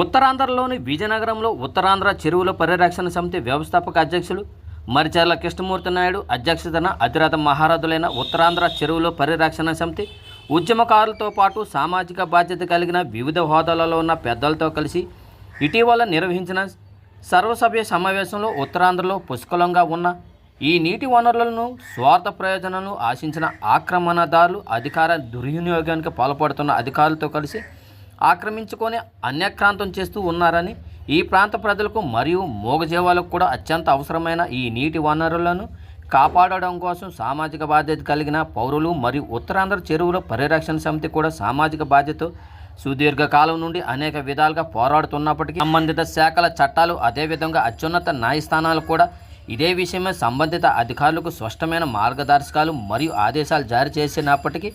ఉత్తరాంధ్రలోని విజయనగరంలో ఉత్తరాంధ్ర చెరువుల పరిరక్షణ సమితి వ్యవస్థాపక అధ్యక్షులు మరిచర్ల కృష్ణమూర్తి నాయుడు అధ్యక్షతన అతిరథ మహారథులైన ఉత్తరాంధ్ర చెరువుల పరిరక్షణ సమితి ఉద్యమకారులతో పాటు సామాజిక బాధ్యత కలిగిన వివిధ హోదాలలో ఉన్న పెద్దలతో కలిసి ఇటీవల నిర్వహించిన సర్వసభ్య సమావేశంలో ఉత్తరాంధ్రలో పుష్కలంగా ఉన్న ఈ నీటి వనరులను స్వార్థ ప్రయోజనాలను ఆశించిన ఆక్రమణదారులు అధికార దుర్వినియోగానికి పాల్పడుతున్న అధికారులతో కలిసి ఆక్రమించుకొని అన్యక్రాంతం చేస్తూ ఉన్నారని, ఈ ప్రాంత ప్రజలకు మరియు మూగజీవాలకు కూడా అత్యంత అవసరమైన ఈ నీటి వనరులను కాపాడడం కోసం సామాజిక బాధ్యత కలిగిన పౌరులు మరియు ఉత్తరాంధ్ర చెరువుల పరిరక్షణ సమితి కూడా సామాజిక బాధ్యత సుదీర్ఘకాలం నుండి అనేక విధాలుగా పోరాడుతున్నప్పటికీ సంబంధిత శాఖల చట్టాలు అదేవిధంగా అత్యున్నత న్యాయస్థానాలు కూడా ఇదే విషయమే సంబంధిత అధికారులకు స్పష్టమైన మార్గదర్శకాలు మరియు ఆదేశాలు జారీ చేసినప్పటికీ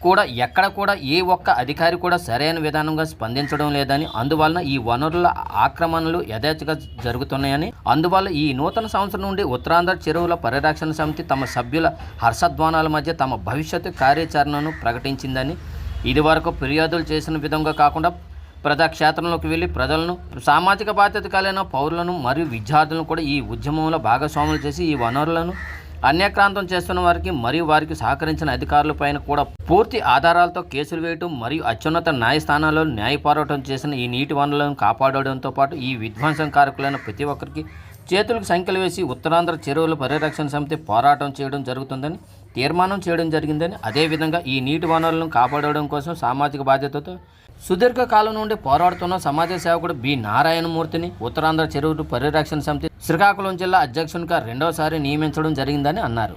కూడా ఎక్కడ కూడా ఏ ఒక్క అధికారి కూడా సరైన విధానంగా స్పందించడం లేదని, అందువలన ఈ వనరుల ఆక్రమణలు యథేచ్ఛగా జరుగుతున్నాయని, అందువల్ల ఈ నూతన సంవత్సరం నుండి ఉత్తరాంధ్ర చెరువుల పరిరక్షణ సమితి తమ సభ్యుల హర్షధ్వానాల మధ్య తమ భవిష్యత్తు కార్యాచరణను ప్రకటించిందని, ఇదివరకు ఫిర్యాదులు చేసిన విధంగా కాకుండా ప్రజాక్షేత్రంలోకి వెళ్ళి ప్రజలను, సామాజిక బాధ్యత కలిగిన పౌరులను మరియు విద్యార్థులను కూడా ఈ ఉద్యమంలో భాగస్వాములు చేసి ఈ వనరులను అన్యక్రాంతం చేస్తున్న వారికి మరియు వారికి సహకరించిన అధికారులపైన కూడా పూర్తి ఆధారాలతో కేసులు వేయటం మరియు అత్యున్నత న్యాయస్థానాల్లో న్యాయ పోరాటం చేసిన ఈ నీటి వనరులను కాపాడడంతో పాటు ఈ విధ్వంసంకారకులైన ప్రతి ఒక్కరికి చేతులకు సంఖ్యలు వేసి ఉత్తరాంధ్ర చెరువుల పరిరక్షణ సమితి పోరాటం చేయడం జరుగుతుందని తీర్మానం చేయడం జరిగిందని, అదేవిధంగా ఈ నీటి వనరులను కాపాడడం కోసం సామాజిక బాధ్యతతో సుదీర్ఘకాలం నుండి పోరాడుతున్న సమాజ సేవకుడు బి నారాయణమూర్తిని ఉత్తరాంధ్ర చెరువుల పరిరక్షణ సమితి శ్రీకాకుళం జిల్లా అధ్యక్షునిగా రెండవసారి నియమించడం జరిగిందని అన్నారు.